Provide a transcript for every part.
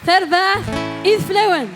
تربح إذ فلون.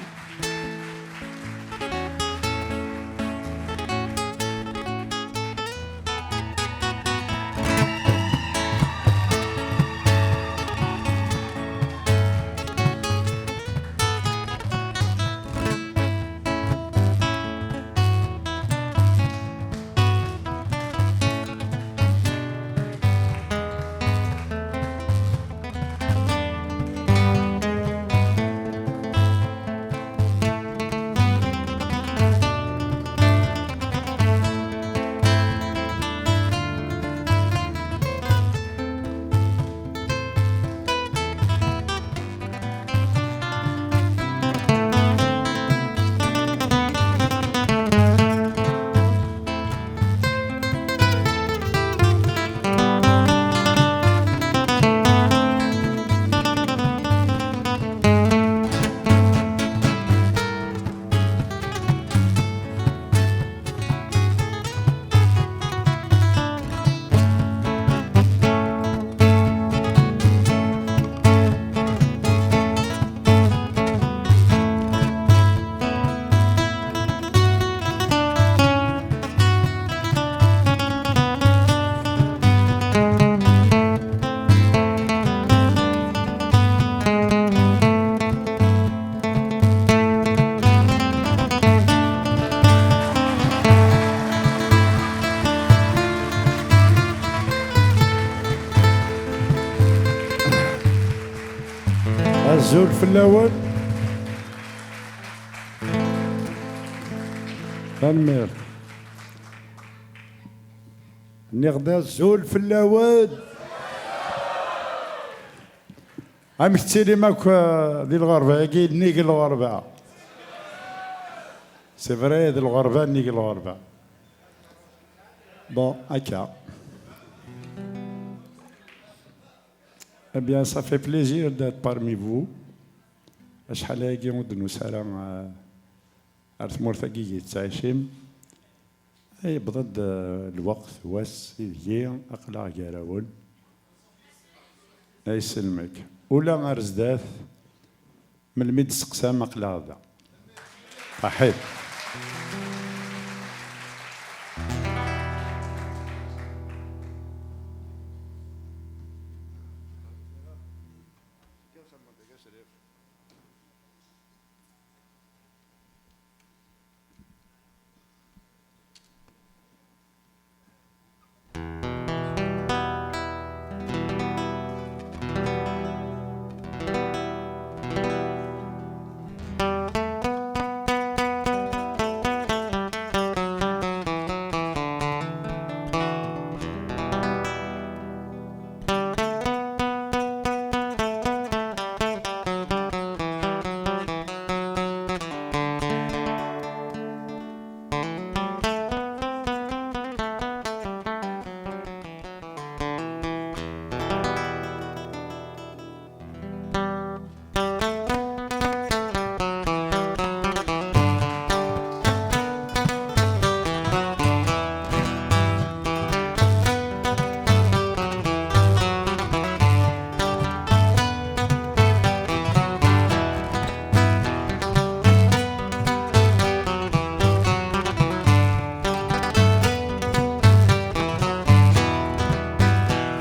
الزول في الأول المير نغدا الزول في الأول عم تسيلي ماك دي الغربة أكيد نيجي الغربة سي فري دي الغربة نيجي الغربة بون هكا. Eh bien, ça fait plaisir d'être parmi vous. شحال هاكي ودنو سالا ارثمورثاكي يتعايشين اي بضد الوقت واس يدي اقلع كاراول اي سلمك ولا غرزداث من الميد سقسام اقلع ذا صحيح.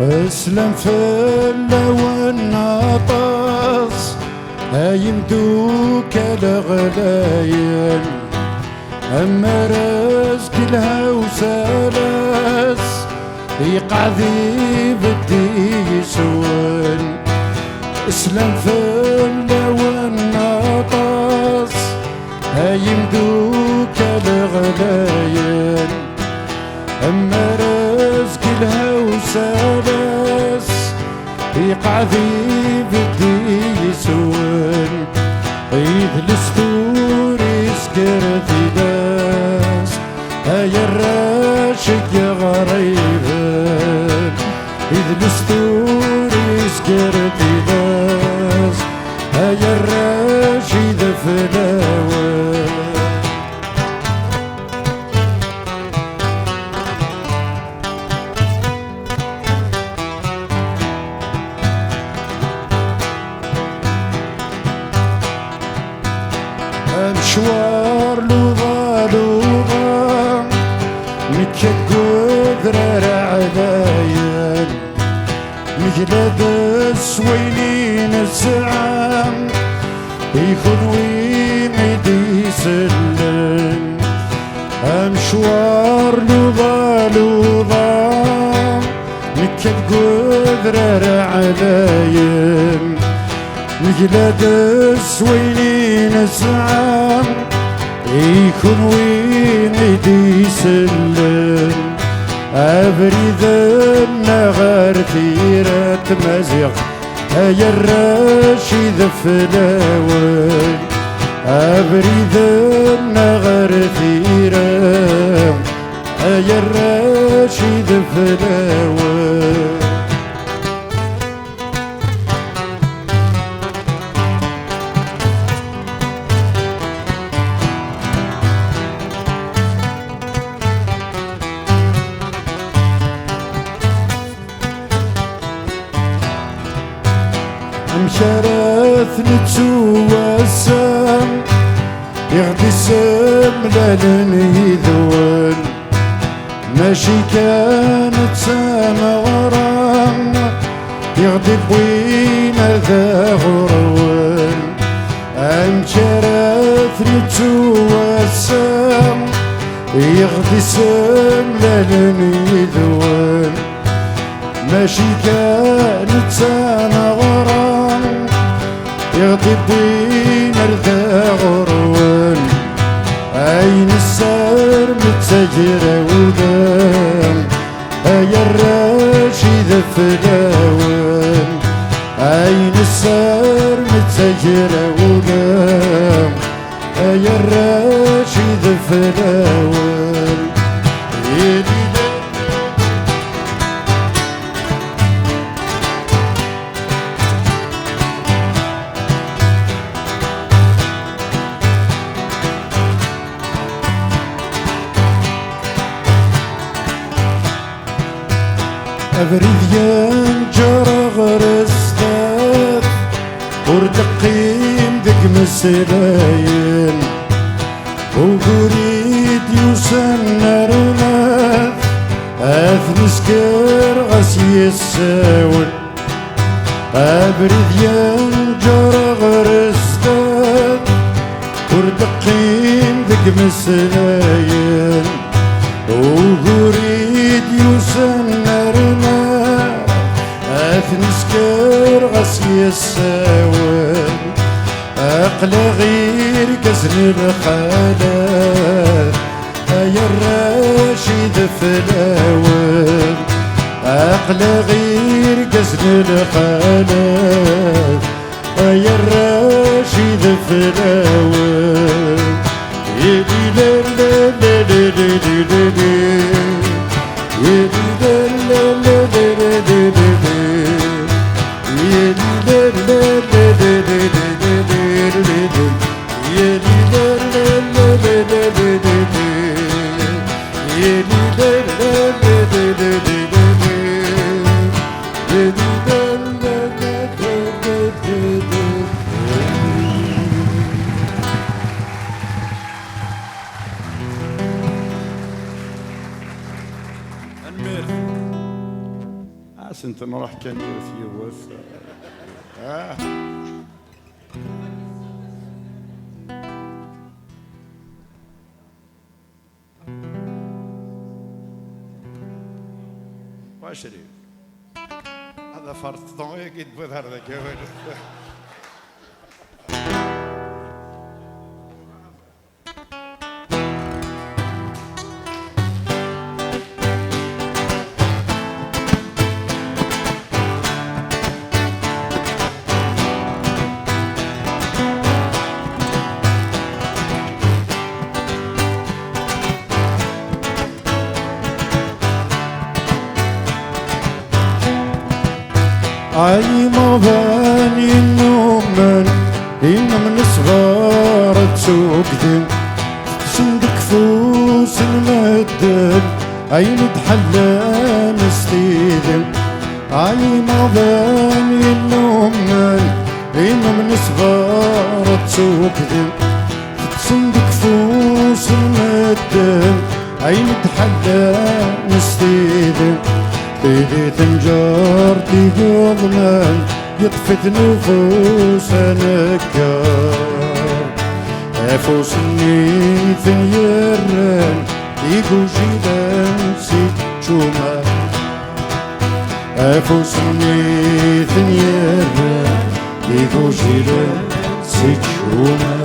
اسلم في اللون ناطس هايم دوك الغلايل اما رزق الهوسالس يقعذي بدي يسول. اسلم في اللون ناطس هايم دوك الغلايل اما رزق الهوسالس يقعذي بدي يسول. عيد الستور يسكر في ناس هاي الراشق غريبك. عيد الستور يسكر في ناس هاي الراشد فلاوة. مشوار لوضا نكا قدر عليا مجلد السوينين السعام يكون وين يدي سلم مشوار لوضا نكا قدر عليا مجلد السوينين السعام يكون وين يدي سلم أبريد النغار ثيرة مزيغ يا الراشد فلاول أبريد النغار ثيرة يا الراشد فلاول مشارث نتوسم يغدي سملان يذول ماشي كانت سما غرام يغدي بوين ذا غرول مشارث نتوسم يغدي سملان يذول ماشي كانت سما غرام يغطي بوين ارثى غرون عين السار متسجرة ودام يا الراشد فلاون عين السار متسجرة ودام يا الراشد فلاون أبريد ينجر غرستاث وردقيم دق مسلاين وقريد يوسن رماث أثنسكر غسي الساول أبريد ينجر غرستاث وردقيم دق مسلاين وقريد يوسن نسكر غسي الساوي أقل غير كسر الخالات يا الراشد فلاوي أقل غير كسر الخالات يا الراشد فلاوي يدي لا لا لا لا لا يدي لا لا لا انت نروح كان في وث واشري هذا فرط ضوء قد بظهر ذاك عي ما باني النوم من صغار تسوقدن صندق فوس المدن عين تحلى مستيدن عي ما باني النوم من صغار تسوقدن صندق الدم عين تحلى نستيدم تيدي تنجر تيقضمن يطفت نفوس نكار أفوس النيثن يرن يقو جيدان سيد شوما أفوس النيثن يرن يقو جيدان سيد شوما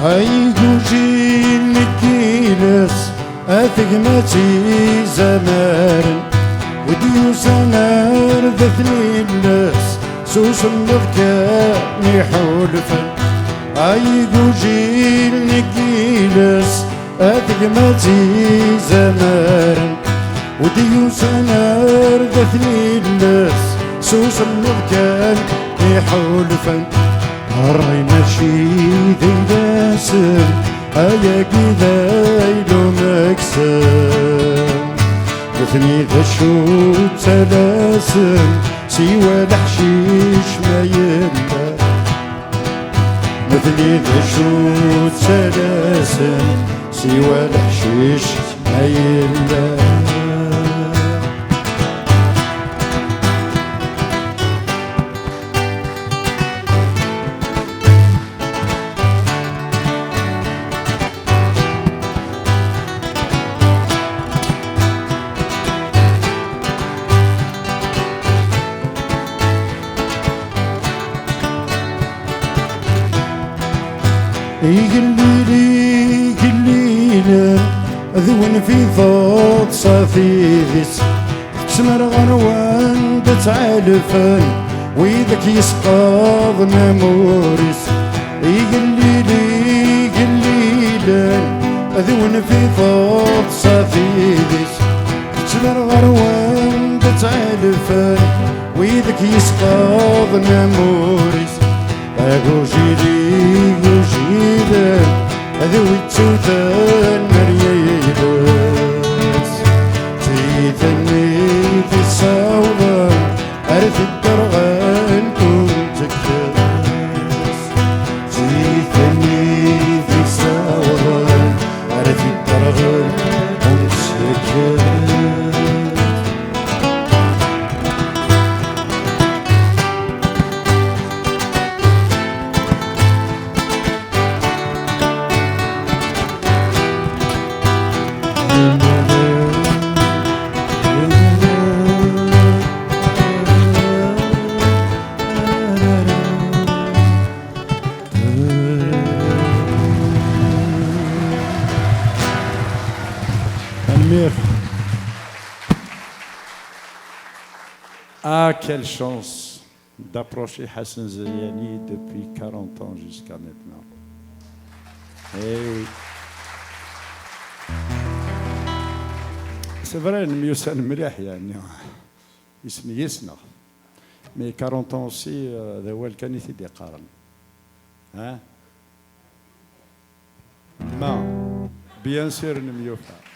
هايقو جيل نكيلس أثقمتي زمارن وديو سنار ذثني اللس سوس النذكاني حولفن هايقو جيل نكيلس أثقمتي زمارن وديو سنار ذثني اللس سوس النذكاني حولفن هراي ماشي ذي لاسم هيا كذا يلو مكسم مثني ذا شو تلاسم سوى الحشيش ما يلا مثني ذا شو تلاسم سوى الحشيش ما يلا يقليلي قليلا ذون في ضوط صفيفيس تسمر غنوان بتعالفن ويدك يسقاض نموريس يقليلي قليلا ذون في ضوط صفيفيس تسمر غنوان بتعالفن ويدك يسقاض نموريس أغوجيلي غوجيلا أذوي تسوثان مريالس تيثني في الصوضان أرث الدرغان كنت كاس تيثني في الصوضان أرث الدرغان كنت كاس Ah, quelle chance d'approcher Hassan Zayani depuis 40 ans jusqu'à maintenant. Eh oui. C'est vrai, الميوسان مليح يعني يسنى مي 40 ans aussi ذا هو كان يثدي يقارن ها ما بيان سير نميوفا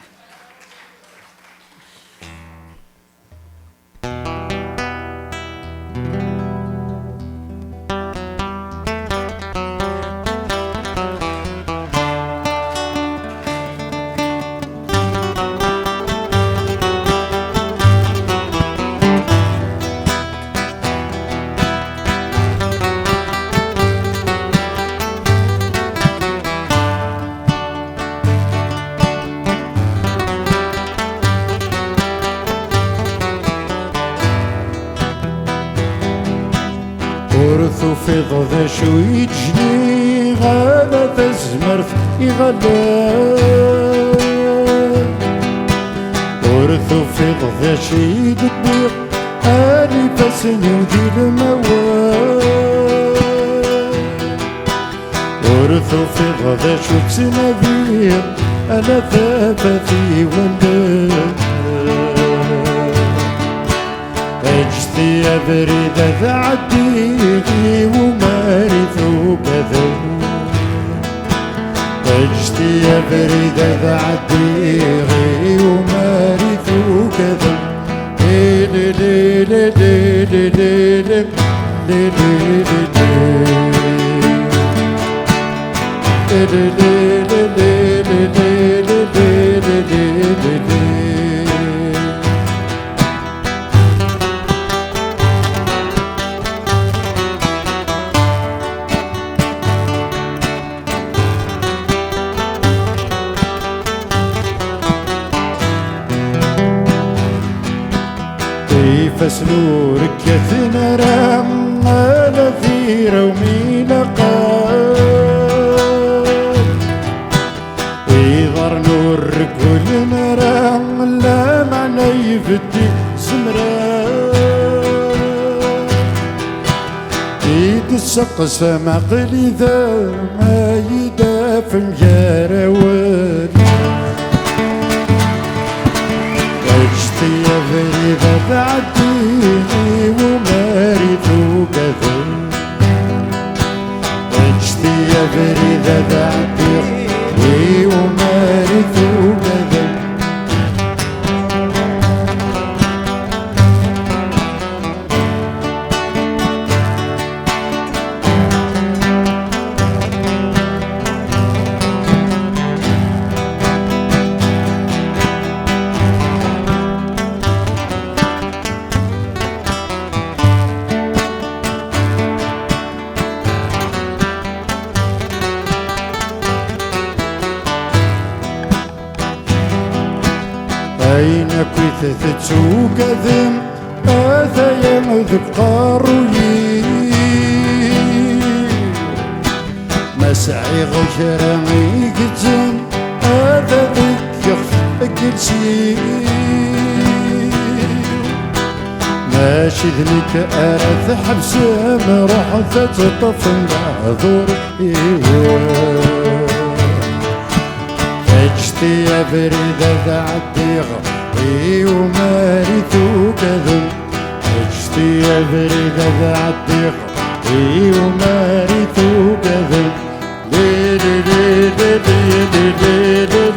ورثو في ضذا شو يجني غالا تزمرت يغلا ورثو في ضذا شو يدبر هاني فسني ودي الموال ورثو في ضذا شو تسنبير أنا ثابتي وندر عشتي يا بريدة تعدي ومارث وكذا عشتي يا بريدة تعدي ومارث وكذا لي لي لي لي لي لي لي كيف سنورك يا ثنرا على ثيرة وميلقا يظهر نورك كل مرا لا معنى يفدي سمرا يدسق سما قليذا ما يدافع مجاروان عشتي يا فريدة تعديني ومارث وكذا عشتي يا فريدة تعديني ومارث وكذا أينك وثثت وكذم أثا يمذب قاروي مسعي غشرمي قتم أثا ذك يخف أكلسي ماشي ذنك أرث حبس مرح تتطف معذور عشتي يا بريدة تعدي ومارث وكذا عشتي يا بريدة تعدي ومارث وكذا لي لي لي لي لي لي لي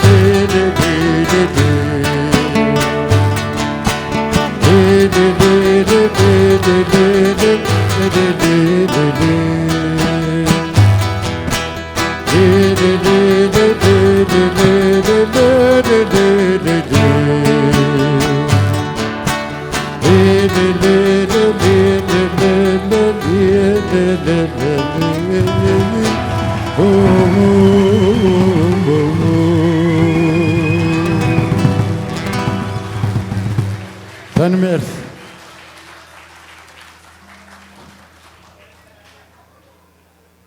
Tanmers.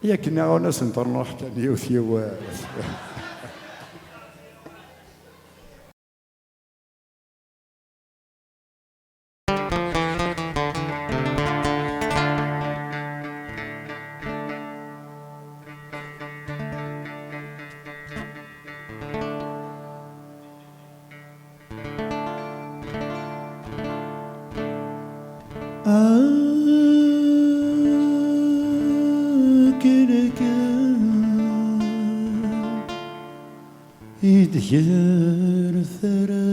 ياك ناس نروح كان يوثيو يدير ثرى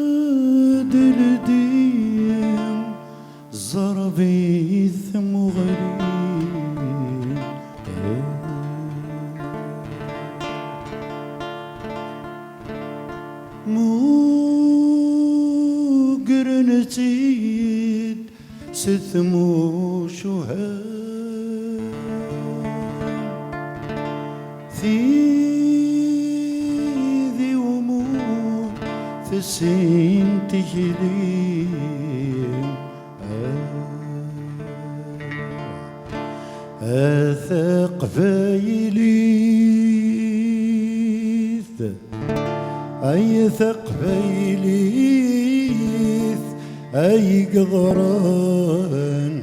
أدل ديم زربي ثم غريب مو قرنتيد ستمو شهاد ذي ومو ثسين تجلين أثق فايليث أي ثق فايليث أي قضران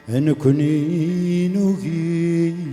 أنكني نغيث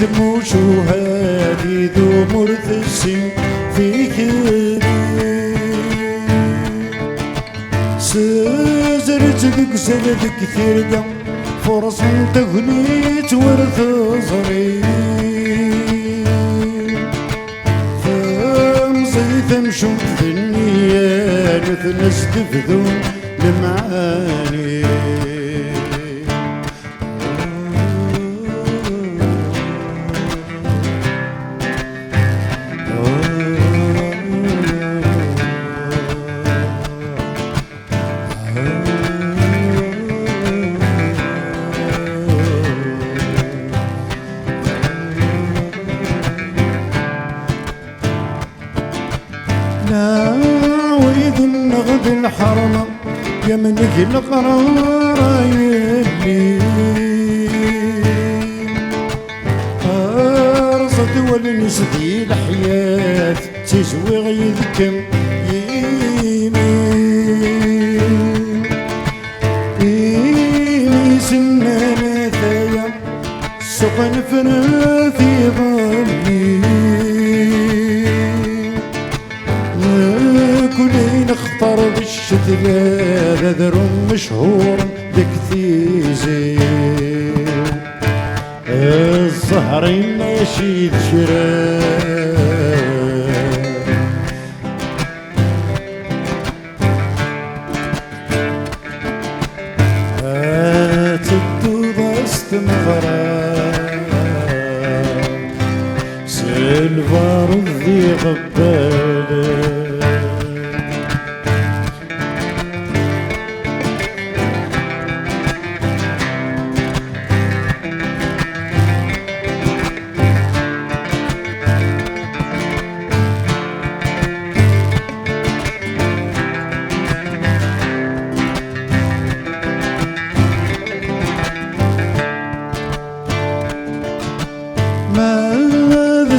ثموش وهادي ذو مرثسي في كبير سزرت ذك زلدك ثيرقا فرص تغنيت ورث صغير فمزيث مشوت في النيات ناس تفذون المعاني ناويذ النغد الحرمة يمنك القرار يلي أرصد والنسدي الحياة تزوي غيذكم يمين إيمي سنانا ثايا سقن فرثي ظلي كلين اختار بالشتلة ذر مشهور بكثيزي الزهري ماشي شراب تدو ضست مغرب سلفار ذي غبالة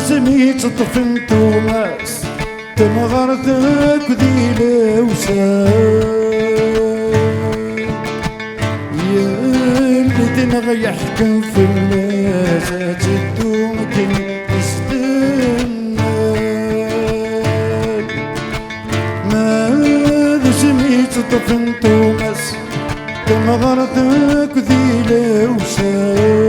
سميت طفن توماس تمغرتك ذي لوسان يا اللي تنغي يحكم في الناس تدومكن يستنى ماذا سميت طفن توماس تمغرتك ذي لوسان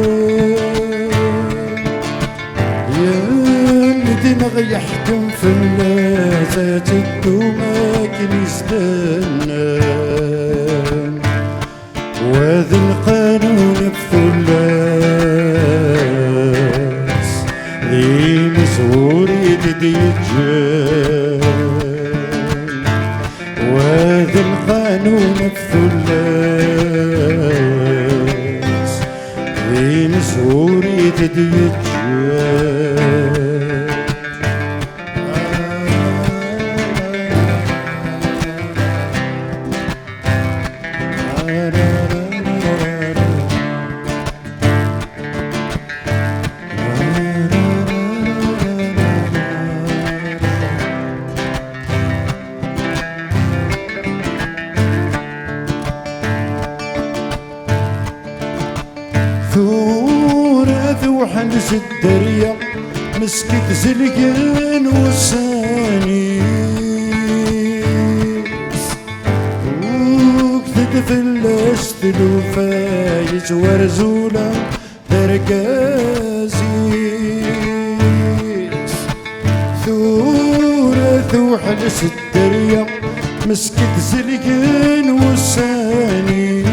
دماغ يحكم في اللذات الدماغ يستنى وذي القانون بثلاث ذي مسهور يدي الجان وذي القانون بثلاث ذي مسهور يدي الجان ثورة وحنس الدريا مسكت زلقان والسانيس وكتد فلست الوفايز ورزولة درقازيس ثورة وحنس الدريا مسكت زلقان والسانيس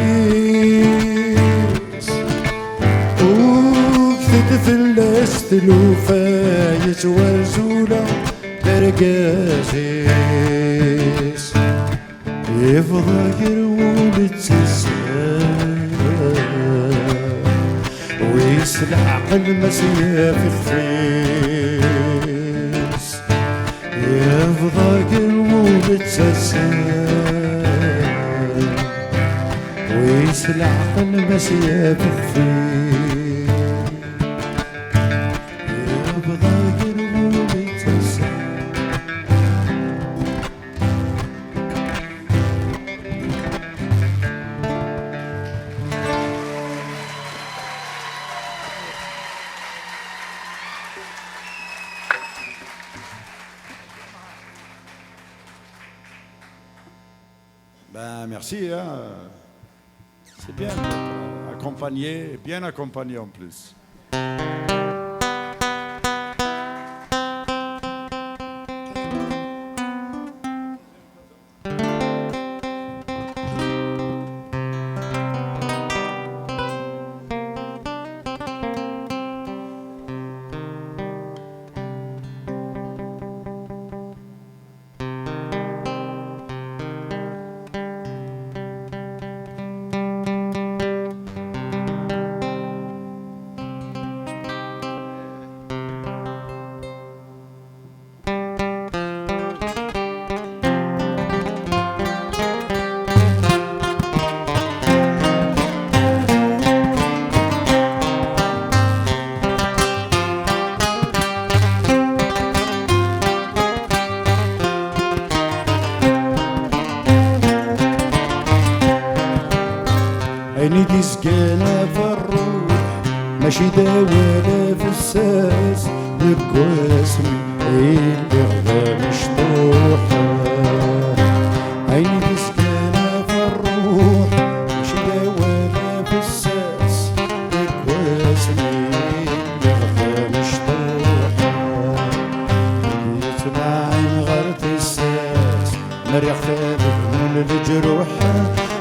فلست الوفايز ورزولة درقازيس يفضى يرول التسال ويسلع قلب مسيا في خفيس يفضى يرول التسال ويسلع قلب مسيا في خفيس Ben merci, hein. C'est bien d'être accompagné, bien accompagné en plus. عيني دي سكانة في الروح ماشي داولة في الساس نقاسمي اللي غدا مشطوحة عيني دي سكانة في الروح ماشي داولة في الساس نقاسمي اللي غدا مشطوحة يتبعين غرت الساس مريخ ثابت من الجروحة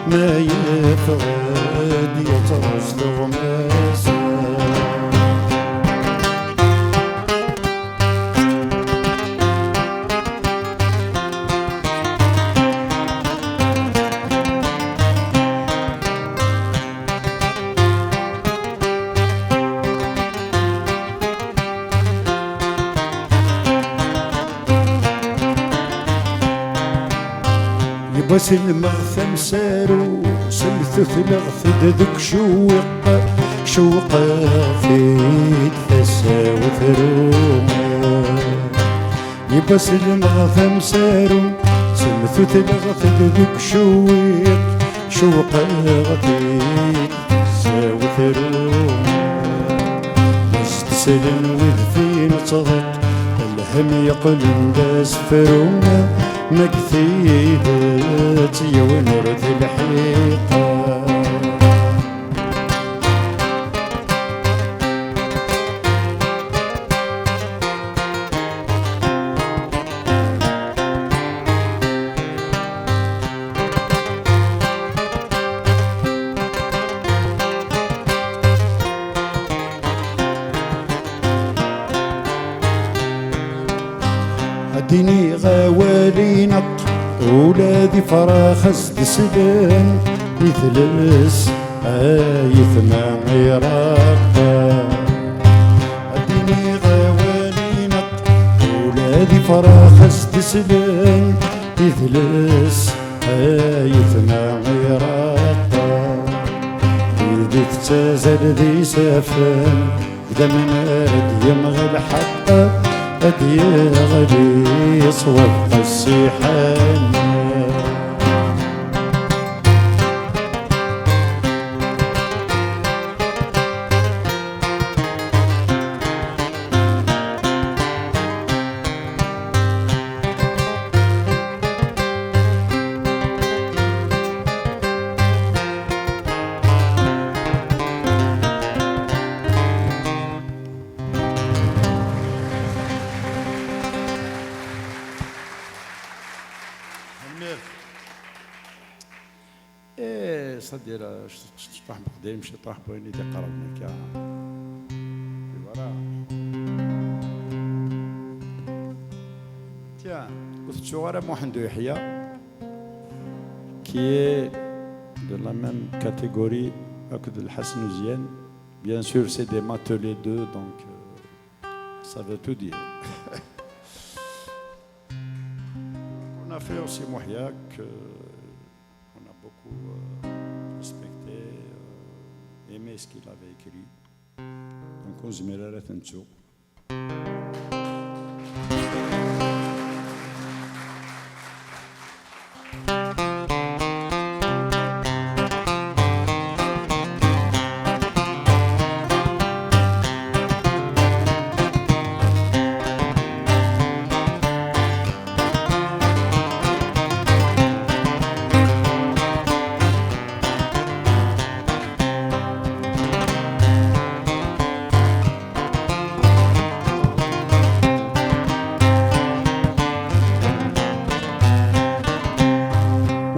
ما يفقد يترصد غماسا بس المغثم سارو سلثث لغث ذك شوق في تفسا وثروما يبس المغثم سارو سلثث لغث ذك شوق في تفسا وثروما مستسلم وذفين صدق الهم يقل داس فروما مكثيبت يا ونرث الحيطة اديني غوالي نق ولادي فراخس دسلان يثلس يثمع عراقا اديني غوالي نق ولادي فراخس دسلان يثلس يثمع عراقا يدي تتزل ذي سافان دمن يمغى الحقا أدي غلي صوف السيحان صدير شطح بقديم شطح بويني دي قرب منك voilà. Tiens, قلت شغالة محمد يحيى qui est de la même catégorie que de Hassan Ouziane. Bien sûr, c'est des maths les deux, donc ça veut tout dire. On a fait aussi Mouhiak, on a beaucoup respecté, aimé ce qu'il avait écrit. Donc on se met là la tension.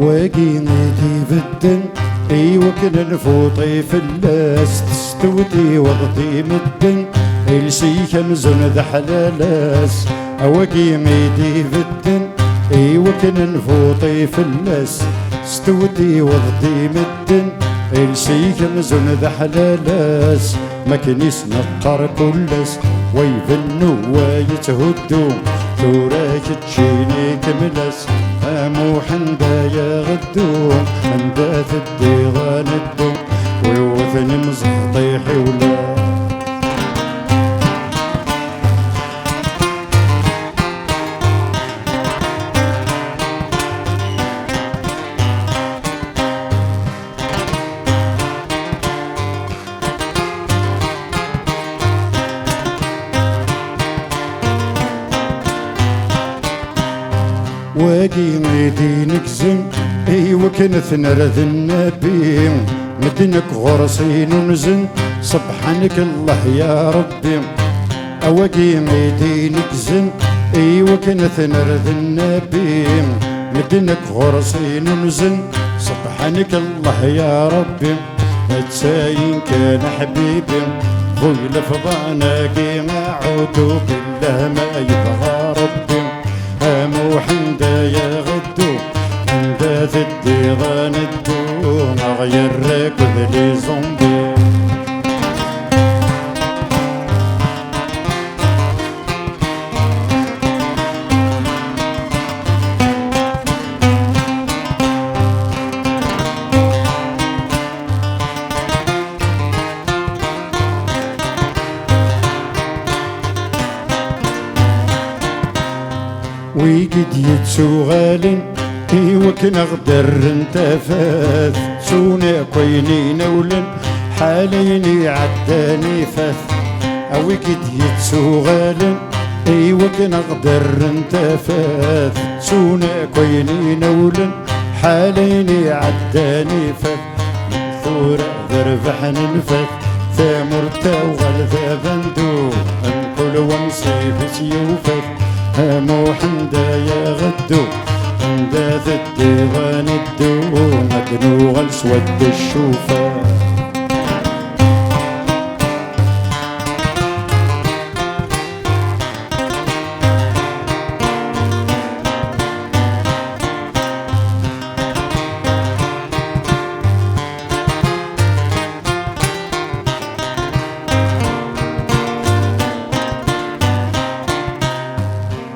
وقيمتي في الدن وكن الفوطي في اللاس تستودي وغدي مدن السي كمزن ذا حلالاس وقيمتي في الدن وكن الفوطي في اللاس استودي وغدي مدن السي كمزن ذا حلالاس ما كنيس نقر كلس ويفنو ويتهدو توراك تجيني كملس مو حندا يا غدو حندا ثدي غاندو ويوثني مزحطي حولا وقيمتي نكزم وكنت نرد النبي مدنك غرسين ونزن سبحانك الله يا ربي وقيمتي نكزم وكنت نرد النبي مدنك غرسين ونزن سبحانك الله يا ربي تساين كان حبيبي خوي لفظانك عودو بالله ما يبغى ربي مو حندا يا غدو حندا ثدي غاندو غير ركض لي زومبي ويقد يتسوغالن وكن اغدر انتفاث سونا كويني نولن حاليني عداني فاث ويقد يتسوغالن وكن اغدر انتفاث سونا كويني نولن حاليني عداني فاث ثورة ذرفح ننفث ثامرتا وغلثا بندو انقل ونصيب سيوفث مو حندا يا غدو حندا ثدي غاندو مدنو غلسود الشوفة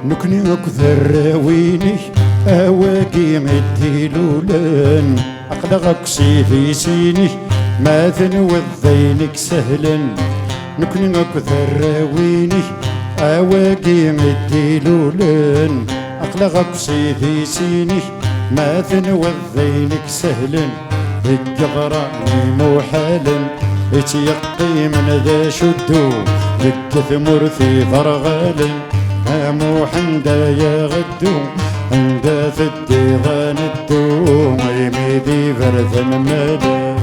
نكني أكثر ويني أواقي مدي لولن أقلقك سيفي سيني ما ثنوذ ذينك سهلا نكني أكثر ويني أواقي مدي لولن أقلقك سيفي سيني ما ثنوذ ذينك سهلا الجغراني مو حالا اتيقي من ذا شدو ذك ثمرثي ضرغالا مو حندا يا غدو حندا ثدي غاندو يميدي فرث مالا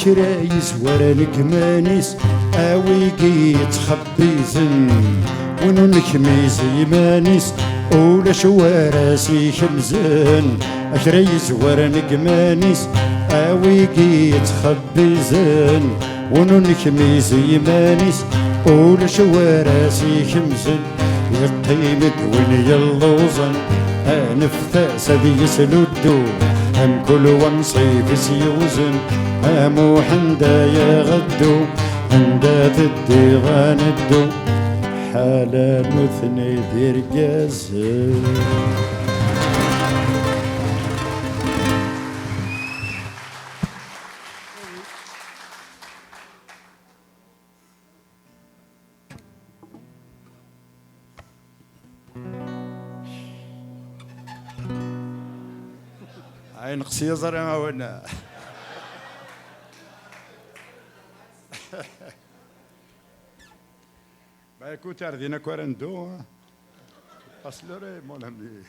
شرايز ورا نكمانيس اويقي تخبيزن ونونك ميزي مانيس ولا شواراسي خمزن شرايز ورا نكمانيس اويقي تخبيزن ونونك ميزي مانيس ولا شواراسي خمزن يقيمد وين يلوزن نفتاس ذي يسلودو هم كل ونصيب سيوزن مو حندا يا غدو حندا تدي غاندو حالا مثني دير جازل عين قصية زرع ما ونا Bah écoute, Ardina 42, hein. Passe le mon ami.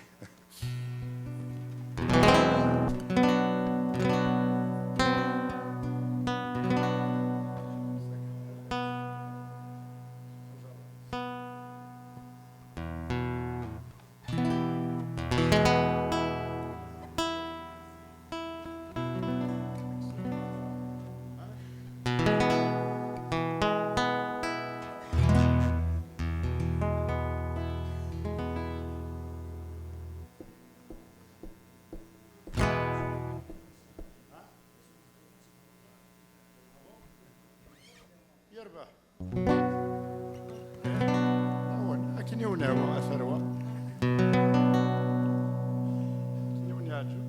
يربح لكن يوناوا أثروا يوناجو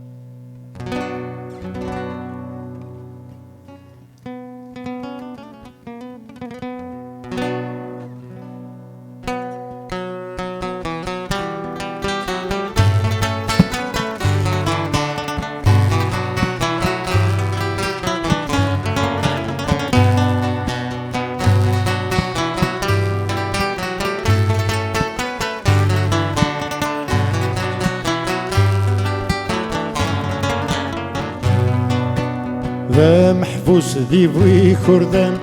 ذا محبوس ذي بوي كردان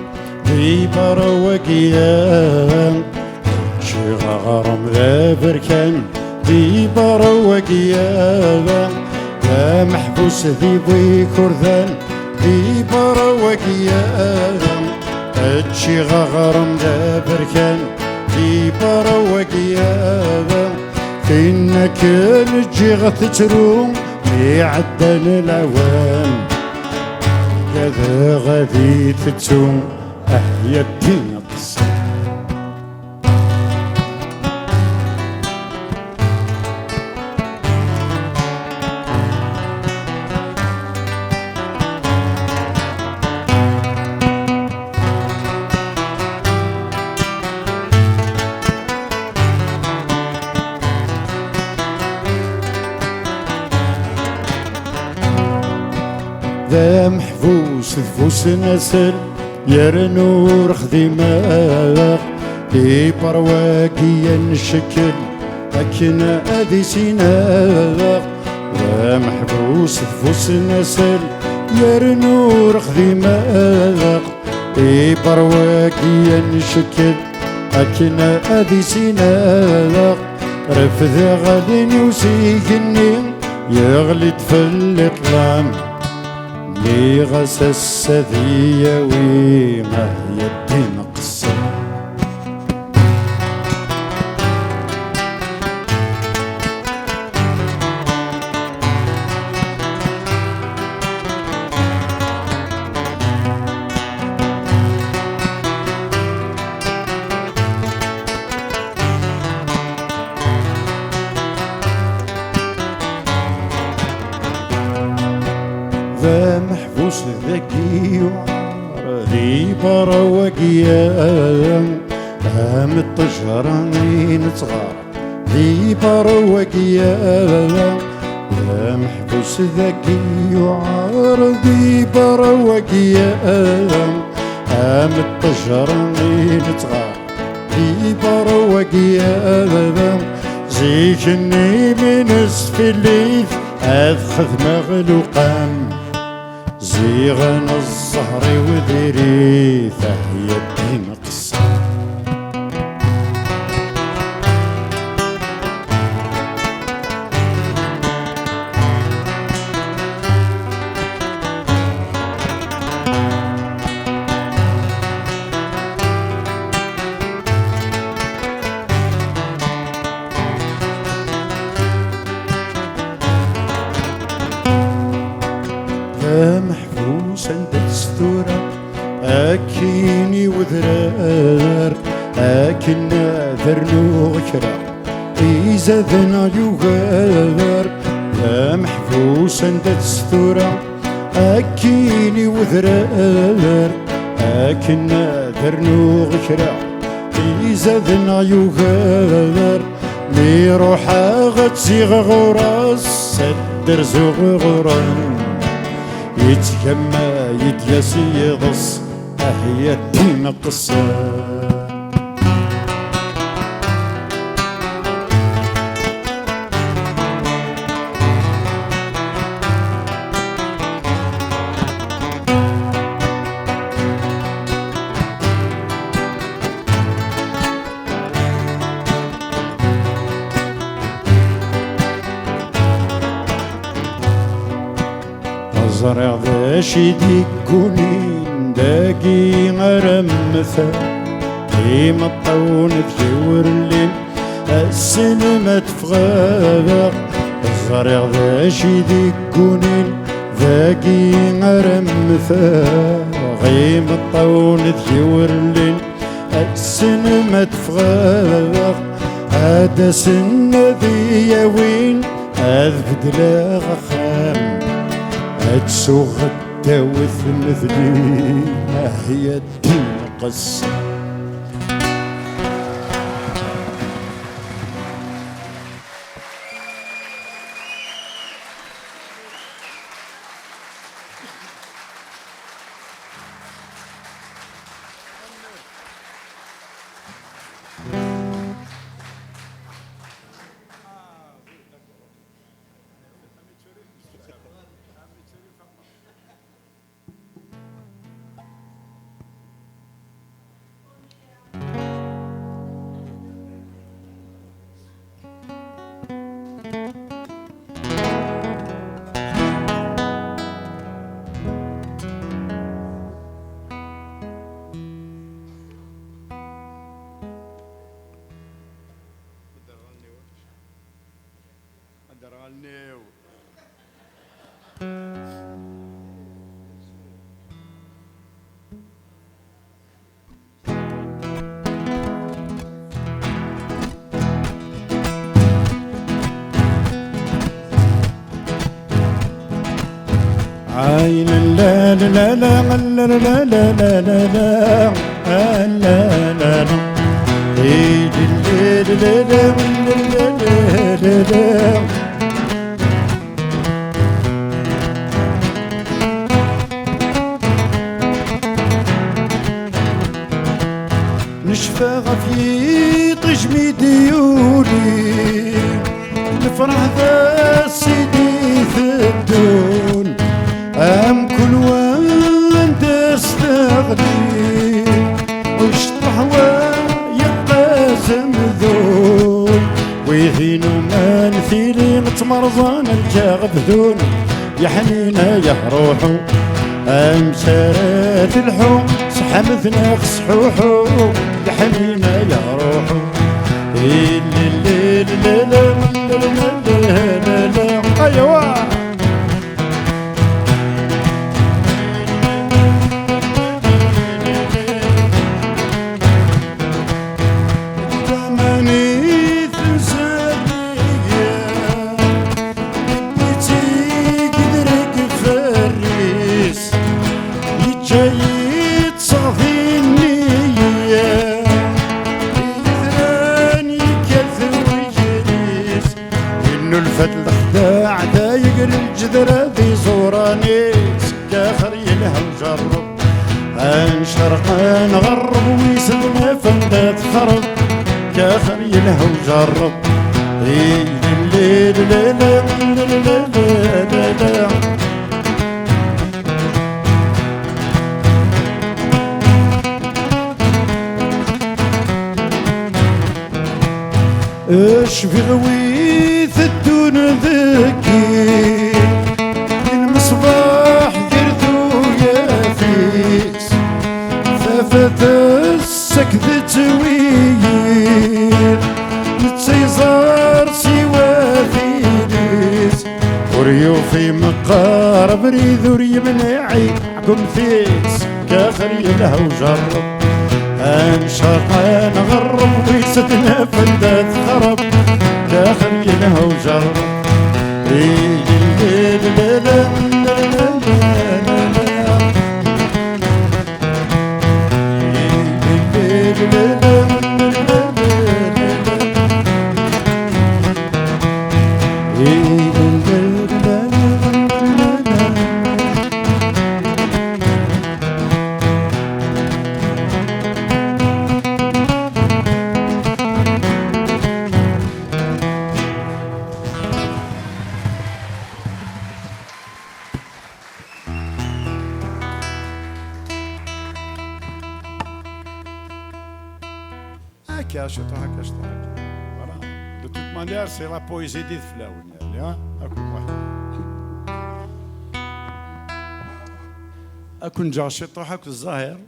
ذي براوقيان شي غرم ذا بركان ذي براوقيان ذا محبوس ذي بوي كردان ذي براوقيان شي غرم ذا بركان ذي براوقيان فينك نجي غتتروم يعدل العوام كذا غادي تتوم أحيا الدنيا قصة ذا محبوس ذفوس نسل يرنور خديمة دي برواقيا نشكل أكنا أذي سينا ذا محبوس ذفوس نسل يرنور خديمة دي برواقيا نشكل أكنا أذي سينا رفذ غادي يوسيقني يغلد في الإطلام لي غس السذية وما هي الدين قصة ذا محبوس ذكي وعار ذي براوقيان هام الطجرانين صغار ذي براوقيان ذا محبوس ذكي وعار ذي براوقيان هام الطجرانين صغار ذي براوقيان زيكني من اسف الليل أذخذ مغلوقان زيغن الزهر وذري فهي الدين قصة محبوس عند الستورة أكيني وذرار أكنا ذرنو غكرا إذا ذنا يغار يا محبوس عند الستورة أكيني وذرار أكنا ذرنو غكرا إذا ذنا يغار مي روحا غتزيغ غراس سدر زوغ غران يتجمع يتياسي يضص أهي الدين قصة زرع ذا شيدي كونين داقي غرمثا كيما الطون تجور الليل السينما تفغابا زرع ذا شيدي كونين ذاقي غرمثا غيما الطون تجور الليل السينما تفغابا هذا سن ذي وين أذبدلا غخام أتسوغ التاوث مثلي ما هي الدين قصة عين لا لا لا لا لا لا لا لا لا لا لا لا لا نشفى غفي طجمي ديولي نفرح ذا سيدي ثدون أم كل وان تستغني واشطح ويبقى زمذون ويهينو مانثيلي متمرضان الجاغ بذون يا حنينة يا روحو أمسارات الحو سحمثنا خصحوحو يا حنينة يا روحو لا لا لا لا لا لا أيوا الخداع دايق الجذرة ذي زوراني سكاخر يلها وجرب انشرق نغرب ويسلنا فندات خرب كاخر يلها وجرب الليل لا لا لا لا لا اش في غويث الدون ذكي المصباح يرثو يافيس ثافت السكت تويل نتسيزار سوا فيليس وريو في مقارب ريذور يمنعي عقم فيس كاخر يلها وجرب انشاق نغرب ويستنا فندات خرب كاخر يلها وجرب لا لا لا Voilà. De toute manière, c'est la poésie d'Edith Flaoun. Hein? أكون جا شطوحك الظاهر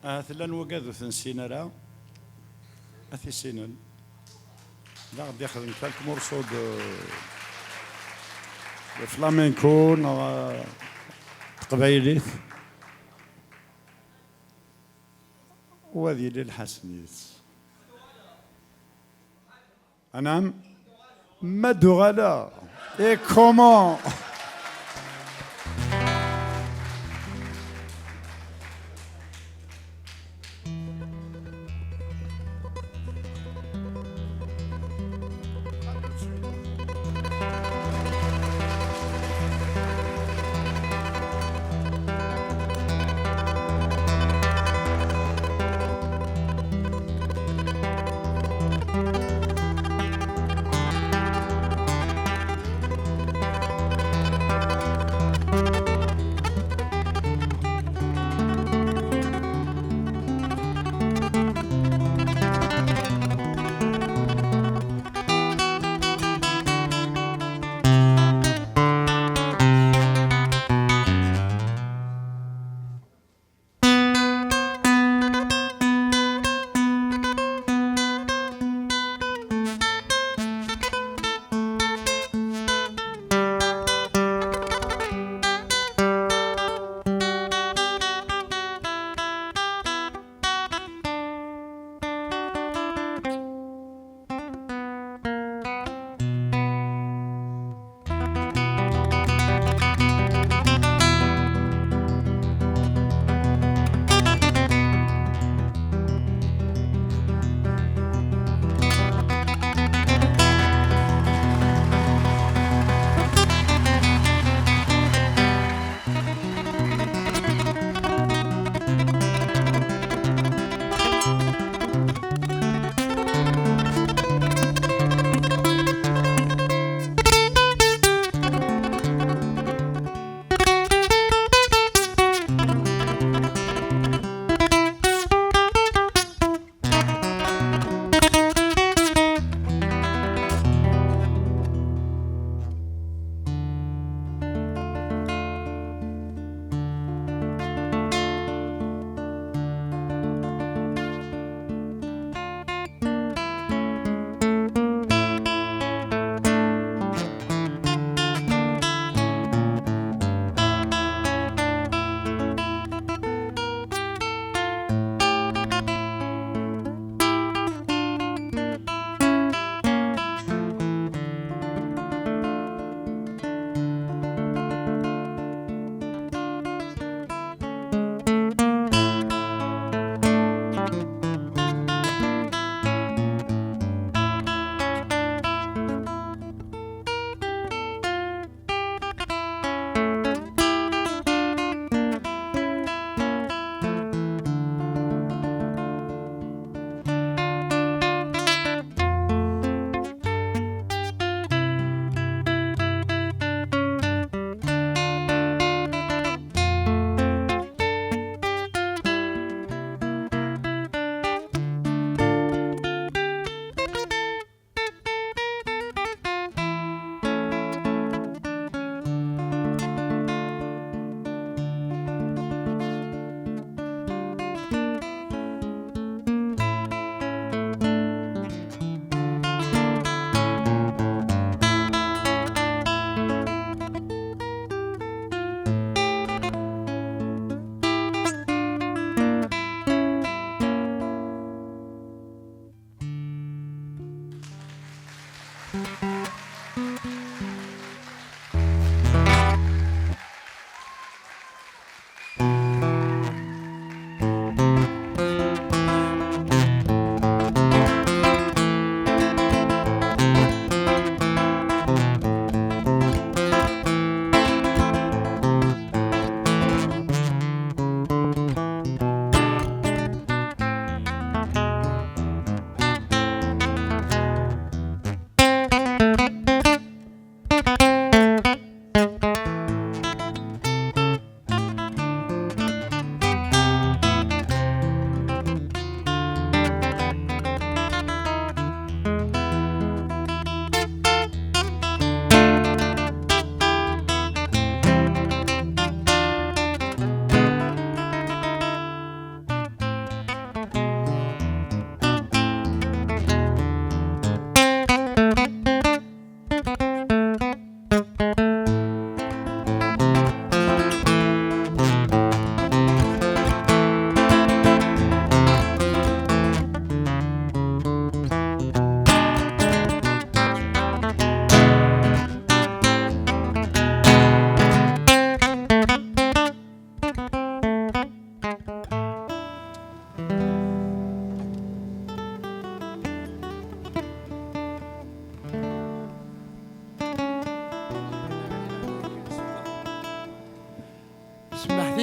ثلان وقاذو ثنسينا راه أثي سينن لا غادي يخدم كالك مورسو دو فلامينكو تقبايليت وهذه للحسنيت أنا مدغلا إي كومون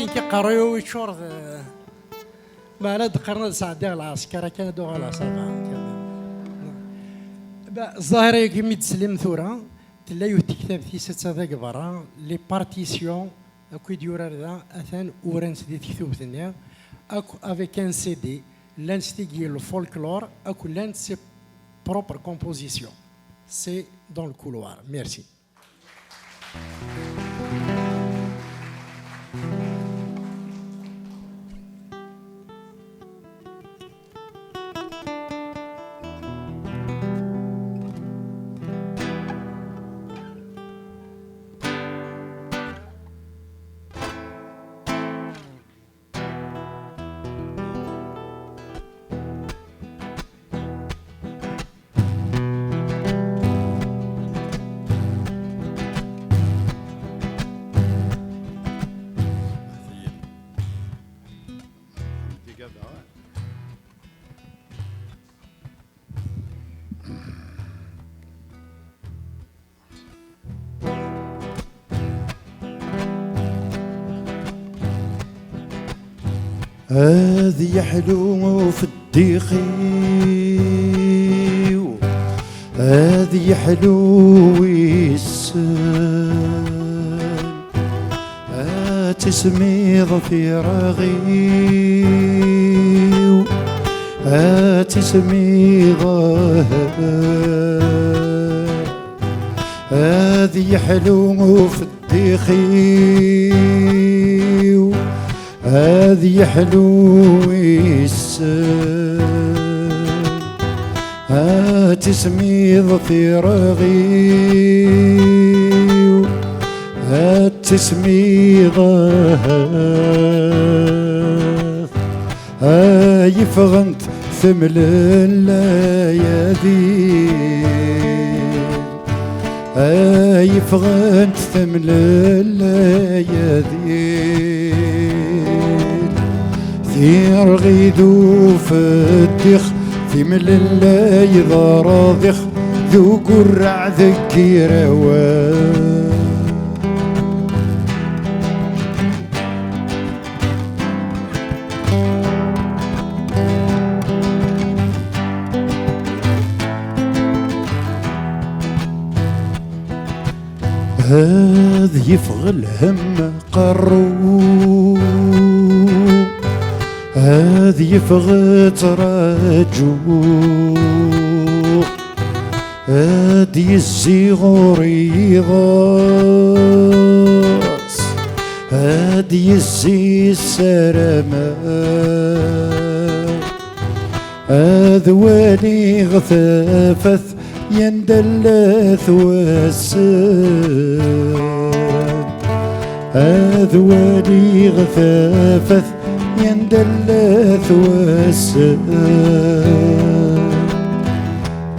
ثاني كيقراو ويشور ما لا دقرنا ساعدي العسكر كان دوغ على صافا الظاهره كيما تسلم ثورة تلا يكتب في 6 ذاك برا لي بارتيسيون اكو ديورار ذا اثان اورانس دي تكتب ثانيه اكو افيك ان سي دي لانستيغي الفولكلور اكو لان سي بروبر كومبوزيسيون سي دون الكولوار ميرسي هذي حلو في الديخي هذي حلو السال تسمي ظفير غيو تسمي ظهر هذي حلو في الديخي هذي حلو السال تسمي ظفير غيو تسمي ظهر يفغنت ثمل الليالي يفغنت ثمل الليالي ثير غيدو في الدخ ثمل اللي ضراضخ ذو قرع ذكي روان هذ يفغ الهم قرو هذ يفغ تراجو هاد يزي ريضاس هاد يزي السرما هذ والي غثافث يندلث والسان هذ والي غثافث يندلث والسان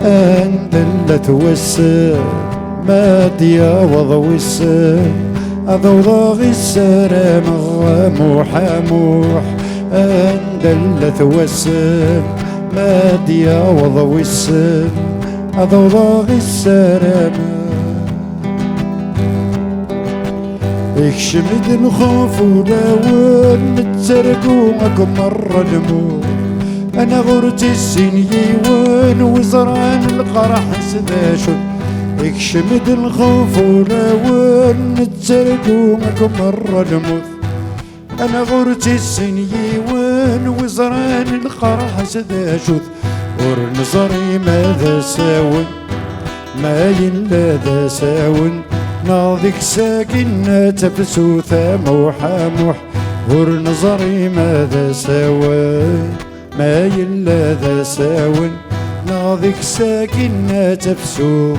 اندلث والسان ما دياوض والسان اضوضاغ السلام غموح موح اندلث والسان ما دياوض والسان أضوضاغ السلام اكشمد الخوف ولون نتسرقوكم مرة الموت أنا غرت السنيوان وزران القرح سداشون اكشمد الخوف ولون نتسرقوكم مرة الموت أنا غرت السنيوان وزران القرح سداشون ورنظري ماذا ساون ما يلا ذا ساون ناضيك ساكن تفسو ثاموح موح ورنظري ماذا ساون ما يلا ذا ساون ناضيك ساكن تفسو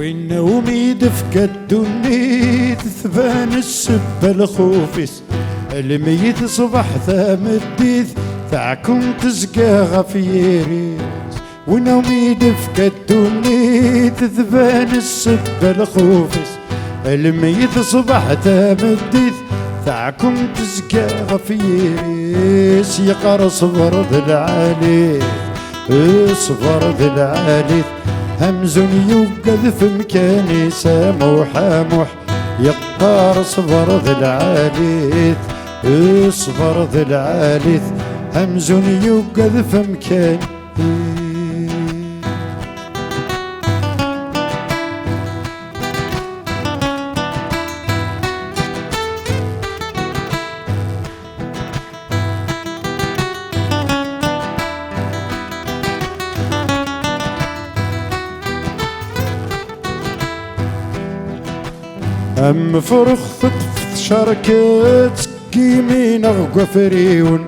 والنوم دفك الدنيا ثبان السب الخوفس الميت صبح ثام الديث تاعكم تزقى غفيريس ونومي دفكة الدنيا تذبان السبة الخوفس الميت صبح تمديث ثعكم تزكى غفيس يقر صبر ذي العالي صبر ذي العالي همز يوقذ في مكاني ساموح موح يقار صبر ذي العالي صبر ذي العالي همز يوقذ في مكاني أم فرخ تطفت شركات كيمين أغقى فريون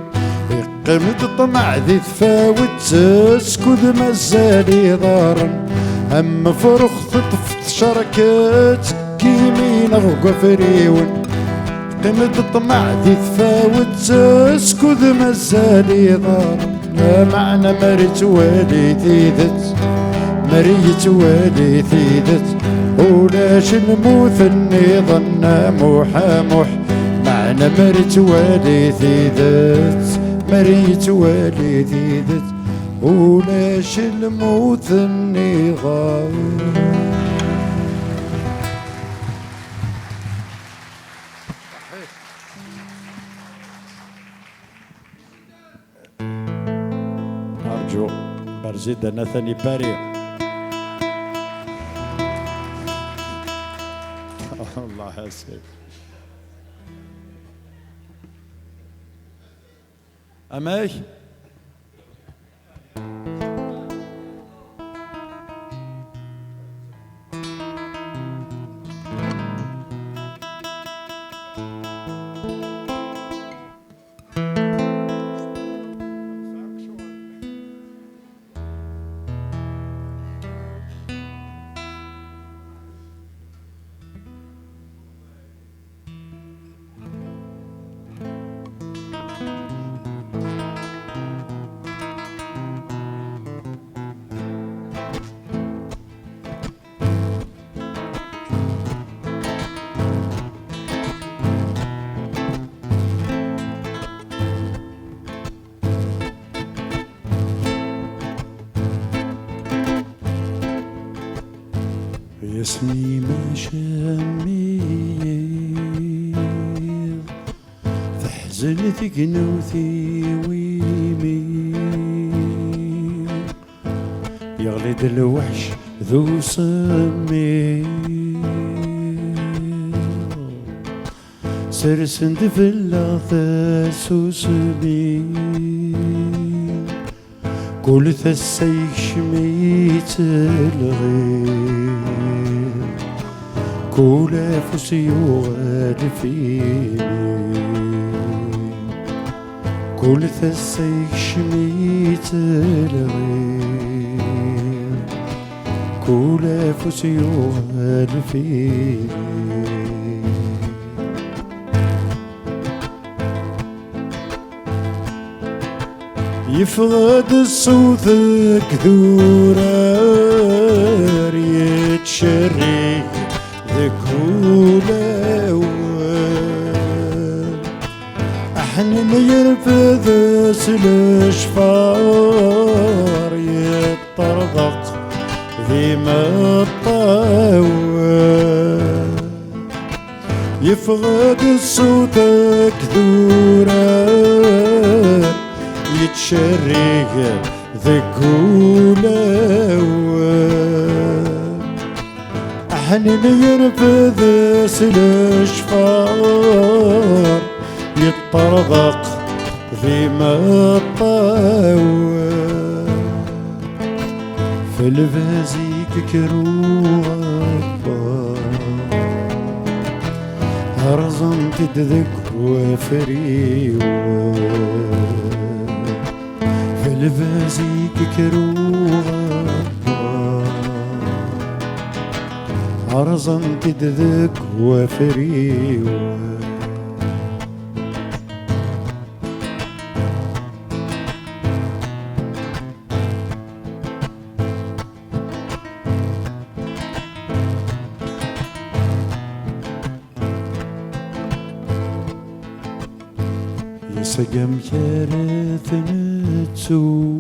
قمت طمع ذي تفاوت اسكذ مزالي ضارن أم فرخ تطفت شركات كيمين أغقى فريون قمت طمع ذي تفاوت اسكذ مزالي ضارن معنى مريت والي ثيدت مريت والي ثيدت ولاش نموت النظام موح معنا مريت والي ثيدت مريت والي ثيدت ولاش نموت النظام أرجو برزيد نثني باري الله يسعدك. أماي اسمي مشامير تحزن تقنوثي ويمير يغلد الوحش ذو سمير سرسند في اللاثاس وسمير كل ثسيك شميت الغير كل فسي يغال فيني كل ثسيك شميت الغير كل فسي يغال فيني يفقد الصوت كثورة يتشري ذكول أول أحنن يرفض الأشفار يطرضق ذي ما الطول يفقد الصوت كثورة يتشرق ذكول أول أحنن يرفض الأشفار يطرضق في ما الطول في الفازيك كروغ هرزن تدذك وفريوه الفازيك كروغا عرضا تدذك وفريوه سقم كارث نتسو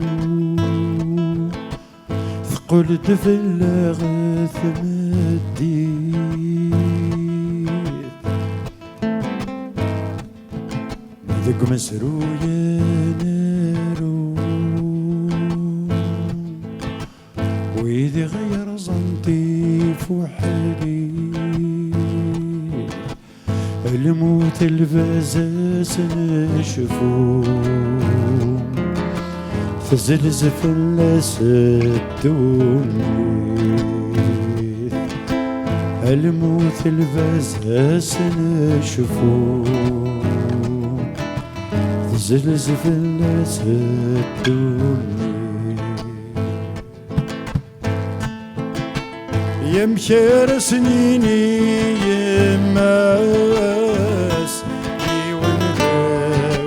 ثقل دفل غث مدي ذق مسرو ينرو وإذا غير زنطيف وحلي الموت الفزاز نشفو فزلزف الأسد الموت الفزاز نشفو فزلزف الأسد يمشير سنيني يماس يولد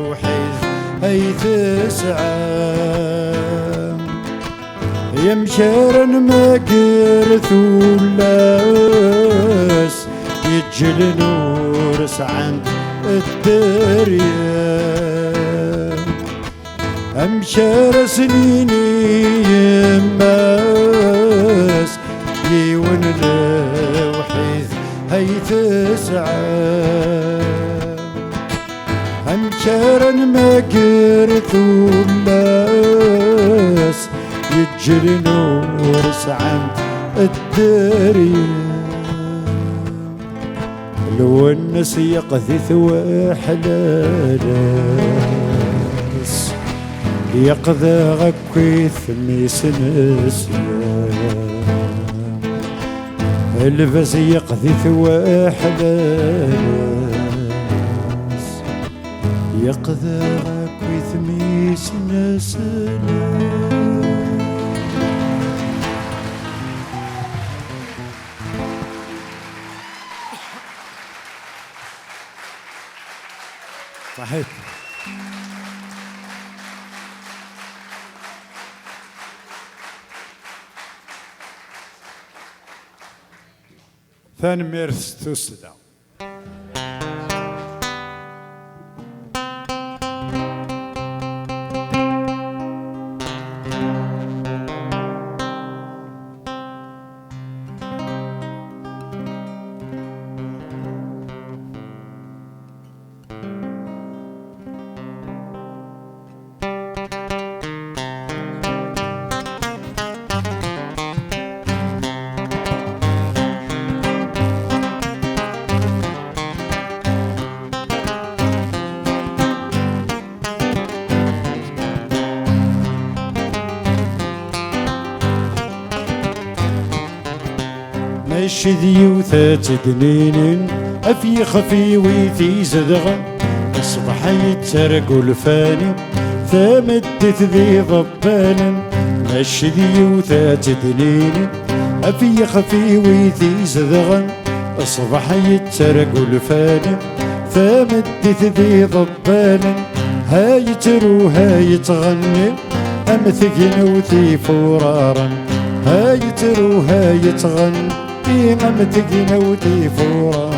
وحيث هيث سعام يمشير مقرث ولاس يجل نور سعند الدريا أمشير سنيني يماس يون لوحيث هيث سعام أمشارا مقرث ولاس يجري نور سعند الدريا لو الناس يقذث وحلالاس يقذى غكيث ميس نسيان الفز يقذف وحلاس يقذاك وثميس نسلا صحيح. ثاني ميرس توسدا ماشي ذيوثات دنين أفي خفي ويثي زدغا أصبح يتسرق الفاني ثامدت ذي ضبانا ماشي ذيوثات دنين أفي خفي ويثي زدغا أصبح يتسرق الفاني ثامدت ذي ضبانا هاي ترو هاي تغني أمثقن وثي فرارا هاي ترو هاي تغني أمثقن وثي فرارا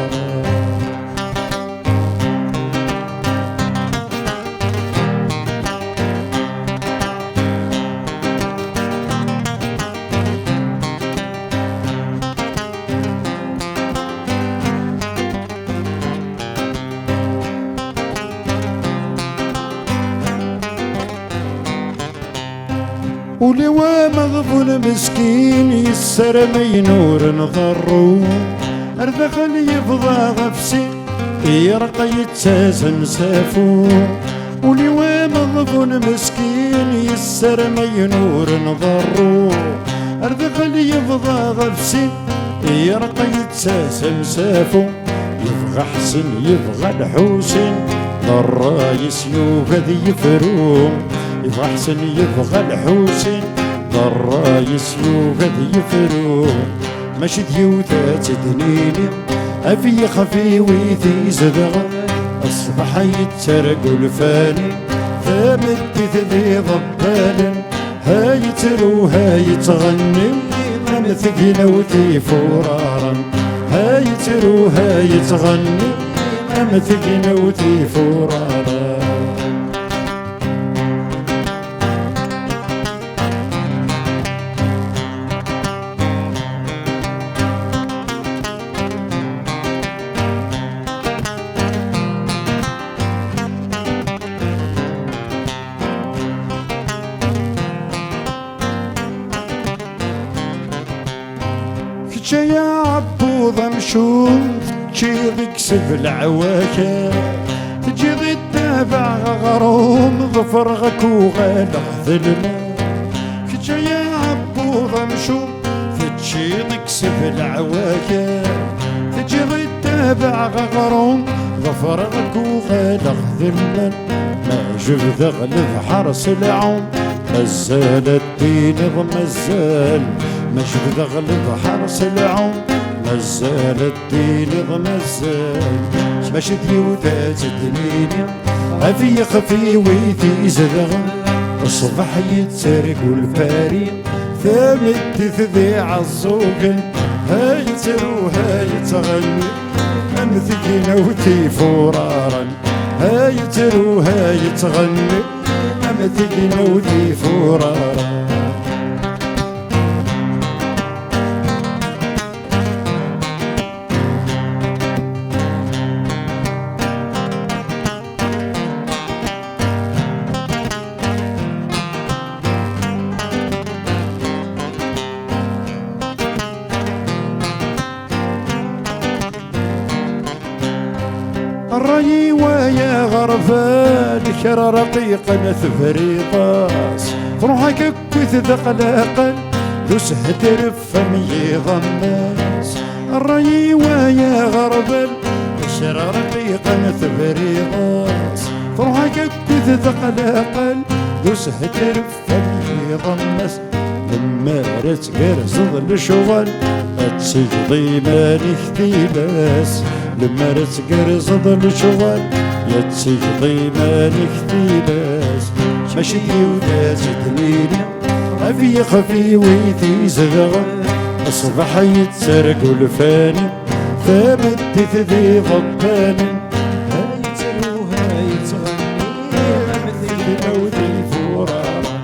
ولوا مغبون مسكين يسر مينور نضرو ارذخل يفضى غفسي يرقى يتساسن سافو ولوا مغبون مسكين يسر مينور نضرو ارذخل يفضى غفسي يرقى يتساسن سافو يبغى حسن يبغى الحوسن الرايس يوفذ يفروم يبغى حسن يبغى الحوسن الرايس يوفذ يفروم ماشي ديوثات دنيني أفي خفي ويثي زدغا أصبح يتسرق الفاني ثامدت ذي ضبالا هاي ترو هاي تغني أمثقن وثي فرارا هاي ترو هاي تغني أمثقن وثي فرارا شوم تجي ذيك سبع عواكا تجي ذي التابع غروم ظفرغك وغالغ ذلما كجا يا عبوضة مشوم تجي ذيك سبع عواكا تجي ذي التابع غروم ظفرغك وغالغ ذلما ما جبد غلب حرس العوم مازال الدين مازال ما جبد غلب حرس العوم مازال الدين مازال باش ديوثات الدنيا عفي خفي ويثي زدغ الصبح يتسرق والفاري ثامت تذيع الزوق هاي ترو هاي تغني أمثقنا وتي فرارا هاي ترو هاي تغني أمثقنا وتي فرارا الري ويا غرفان كرا رقيق نثفريطاس روحك كوث ذقلاقا دوس هدر فمي ضماس الري ويا غرفان كرا رقيق نثفريطاس روحك كوث ذقلاقا دوس هدر فمي ضماس لما رتقرص الشغل تسجضي مالك تيباس لما رتقرص الشغل يتسجضي مالك تيباس ماشي ديوداس دليلي أبي خفي ويثي زغغ الصبح يتسرق والفاني ثابت ذي ضباني هاي تروها يتغني مثل موذي فرارا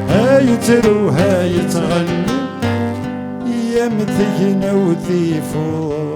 هاي تروها يتغني يا مثل نوذي فرارا